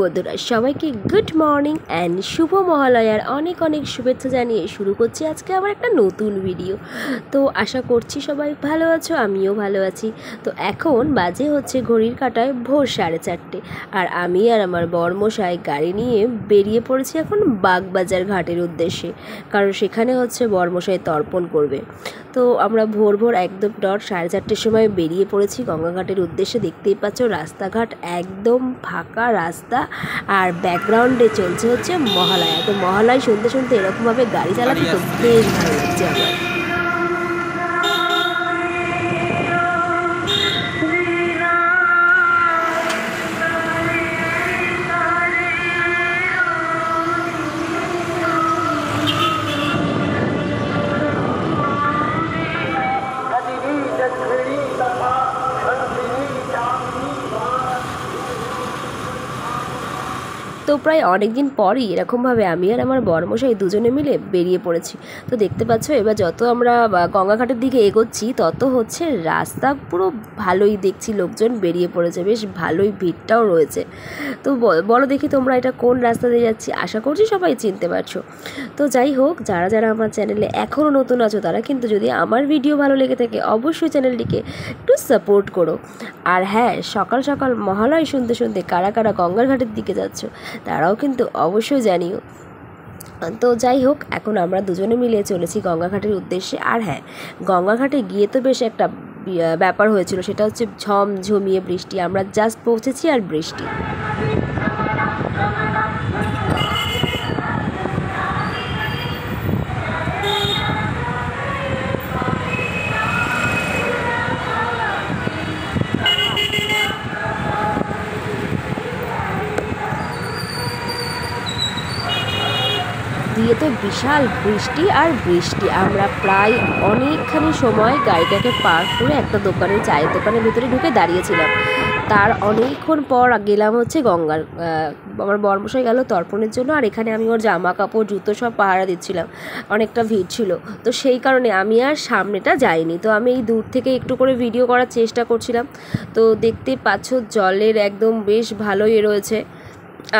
বন্ধুরা সবাইকে good morning and শুভ মহালয়ার অনেক অনেক শুভেচ্ছা জানিয়ে শুরু করছি আজকে আবার একটা নতুন ভিডিও। তো আশা করছি সবাই ভালো আছো, আমিও ভালো আছি। তো এখন বাজে হচ্ছে ঘড়ির কাঁটায় ভোর 4:30, আর আমি আর আমার বরমশাই গাড়ি নিয়ে বেরিয়ে পড়েছি এখন বাগবাজার ঘাটের উদ্দেশ্যে, কারণ সেখানে হচ্ছে বরমশাই তর্পণ করবে। তো আমরা ভোর ভোর একদম ডট 4:30 সময় বেরিয়ে পড়েছি গঙ্গাঘাটের উদ্দেশ্যে। দেখতেই পাচ্ছ রাস্তাঘাট একদম ফাঁকা রাস্তা, আর ব্যাকগ্রাউন্ডে চলছে হচ্ছে মহালয়া। তো মহালয়া শুনতে শুনতে এরকমভাবে গাড়ি চালাতে তো বেশ ভালো লাগছে আমার। তো প্রায় অনেক দিন পরই এরকমভাবে আমি আর আমার বরমশাই দুজনে মিলে বেরিয়ে পড়েছি। তো দেখতে পাচ্ছ এবার যত আমরা গঙ্গাঘাটের দিকে এগোচ্ছি তত হচ্ছে রাস্তা পুরো ভালোই দেখছি, লোকজন বেরিয়ে পড়েছে, বেশ ভালোই ভিড়টাও রয়েছে। তো বলো দেখি তোমরা এটা কোন রাস্তা দিয়ে যাচ্ছি, আশা করছি সবাই চিনতে পারছো। তো যাই হোক, যারা যারা আমার চ্যানেলে এখনও নতুন আছো তারা কিন্তু যদি আমার ভিডিও ভালো লেগে থাকে অবশ্যই চ্যানেলটিকে একটু সাপোর্ট করো। আর হ্যাঁ, সকাল সকাল মহালয়া শুনতে শুনতে কারা কারা গঙ্গার ঘাটের দিকে যাচ্ছ তারাও কিন্তু অবশ্যই জানিও। তো যাই হোক, এখন আমরা দুজনে মিলে চলেছি গঙ্গাঘাটের উদ্দেশ্যে। আর হ্যাঁ, গঙ্গাঘাটে গিয়ে তো বেশ একটা ব্যাপার হয়েছিল, সেটা হচ্ছে ঝমঝমিয়ে বৃষ্টি। আমরা জাস্ট পৌঁছেছি আর বৃষ্টি। দিয়ে তো বিশাল বৃষ্টি আর বৃষ্টি। আমরা প্রায় অনেকখানি সময় গাড়িটাকে পার্ক করে একটা দোকানে, চায়ের দোকানের ভিতরে ঢুকে দাঁড়িয়েছিলাম। তার অনেকক্ষণ পর গেলাম হচ্ছে গঙ্গার, আমার বরমশাই গেল তর্পণের জন্য, আর এখানে আমি ওর জামা কাপড় জুতো সব পাহারা দিচ্ছিলাম। অনেকটা ভিড় ছিল, তো সেই কারণে আমি আর সামনেটা যাইনি। তো আমি এই দূর থেকে একটু করে ভিডিও করার চেষ্টা করছিলাম। তো দেখতে পাচ্ছ জলের একদম বেশ ভালোই রয়েছে,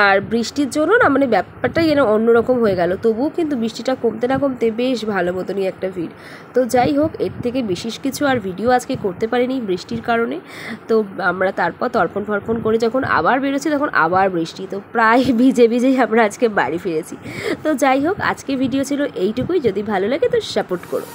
আর বৃষ্টির জন্য না মানে ব্যাপারটাই যেন অন্যরকম হয়ে গেল। তবুও কিন্তু বৃষ্টিটা কমতে না কমতে বেশ ভালো মতনই একটা ভিড়। তো যাই হোক, এর থেকে বিশেষ কিছু আর ভিডিও আজকে করতে পারিনি বৃষ্টির কারণে। তো আমরা তারপর তর্পণ ফর্পণ করে যখন আবার বেরোচ্ছি তখন আবার বৃষ্টি, তো প্রায় ভিজে ভিজেই আমরা আজকে বাড়ি ফিরেছি। তো যাই হোক, আজকে ভিডিও ছিল এইটুকুই। যদি ভালো লাগে তো সাপোর্ট করো।